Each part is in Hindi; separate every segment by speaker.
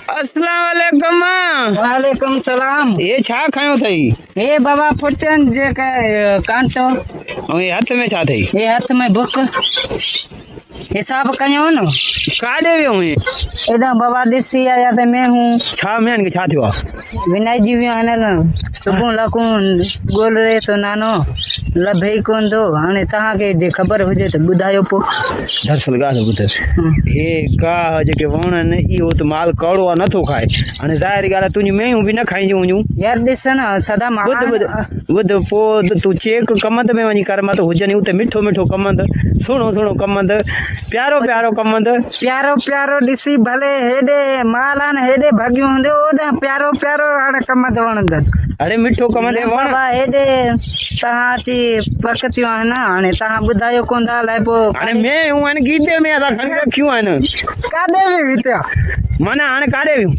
Speaker 1: अस्सलाम वालेकुम।
Speaker 2: वालेकुम सलाम।
Speaker 1: ये छा खायो थई?
Speaker 2: ए बाबा फुटन जे का कांटो
Speaker 1: ऐं ये हथ में छा थई?
Speaker 2: ए हथ में बुक हिसाब कयो न।
Speaker 1: काॾे वियो हुई?
Speaker 2: एॾा बाबा ॾिसी आया त मैं हूँ
Speaker 1: छा मेन खे छा थियो आहे?
Speaker 2: विनायक जी वियो हन सुबुह लकूं ॻोल रहे तो नानो लभे ई कोन थो। हाणे तव्हांखे जे ख़बर हुजे त ॿुधायो पोइ।
Speaker 1: दरअसल ॻाल्हि ॿुध, हे का जेके वण आहिनि इहो त माल कौड़ो आहे नथो खाए। हाणे ज़ाहिर ॻाल्हि आहे तुंहिंजी मेंहूं बि न खाईंदियूं हुयूं।
Speaker 2: यार ॾिस न सदा
Speaker 1: ॿुध पोइ तूं चेक कमंद में वञी कर मत हुजनि उते मिठो मिठो कमंद, सुहिणो सुहिणो कमंद, प्यारो प्यारो कमंद।
Speaker 2: प्यारो प्यारो ॾिसी भले हेॾे माल आहिनि हेॾे भॻियो हूंदो ओॾा प्यारो प्यारो हाणे कमंद वणंदनि।
Speaker 1: अरे मिठो कमंद वण
Speaker 2: बाबा हेॾे तव्हां अची पकतियूं आहिनि हाणे तव्हां ॿुधायो कोन था अलाए पोइ
Speaker 1: हाणे मेंहूं आहिनि गीदे में असां खणी रखियूं आहिनि।
Speaker 2: काॾे बि हिते
Speaker 1: माना हाणे काॾे वियूं?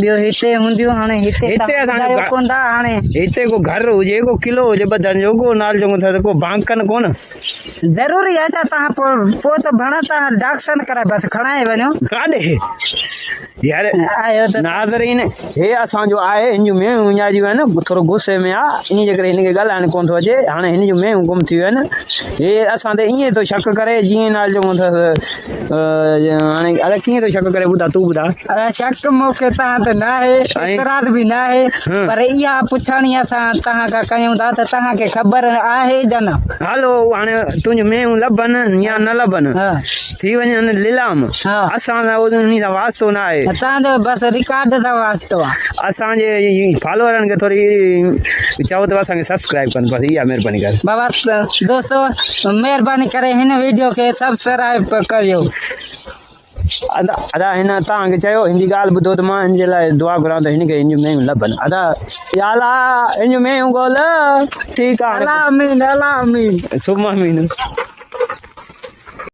Speaker 2: ॿियो हिते हूंदियूं हाणे हिते
Speaker 1: हिते
Speaker 2: तव्हां
Speaker 1: असांजो
Speaker 2: ॿुधायो कोन था हाणे
Speaker 1: हिते को घर हुजे को किलो हुजे ॿधनि जो को नाल जो को बांकन कोन।
Speaker 2: ज़रूरी आहे छा तव्हां पोइ त भण तव्हां डाक्सन कराए बसि खणाए वञो।
Speaker 1: काॾे यार
Speaker 2: आयो त
Speaker 1: नाज़रीन हे असांजो आहे हिन जूं मेंहूं विञाइजियूं आहिनि थोरो गुस्से में आहे इन जे करे हिनखे ॻाल्हाइण कोन थो अचे। हाणे हिन जूं मेंहूं गुम थी वियूं आहिनि। हे असां ते ईअं थो शक करे जीअं नाल जो अथसि। हाणे अरे कीअं थो शक करे ॿुधा तूं ॿुधा।
Speaker 2: अरे शक मूंखे तव्हां त न आहे इतराज़ बि न आहे पर इहा पुछाणी असां तव्हां खां कयूं था त तव्हांखे ख़बर आहे या न।
Speaker 1: हलो हाणे तुंहिंजूं मेंहूं लभनि या न लभनि थी वञनि लीलाम असां उन सां वास्तो न आहे।
Speaker 2: तव्हांजो बसि रिकॉर्ड था वास्तो आहे।
Speaker 1: असांजे फॉलोअरनि खे थोरी चओ त असांखे सब्सक्राइब कनि बसि इहा महिरबानी करे।
Speaker 2: बाबा दोस्तो महिरबानी करे हिन वीडियो खे सब्सक्राइब करियो।
Speaker 1: अदा हिन तव्हांखे चयो हिन जी ॻाल्हि ॿुधो त मां हिन जे लाइ दुआ घुरां त हिनखे हिन जूं मेंहूं लभनि। अदा याला हिन जूं मेंहूं ॻोल्ह। ठीकु आहे
Speaker 2: अला अमीन अला अमीन
Speaker 1: सुम्ह अमीन।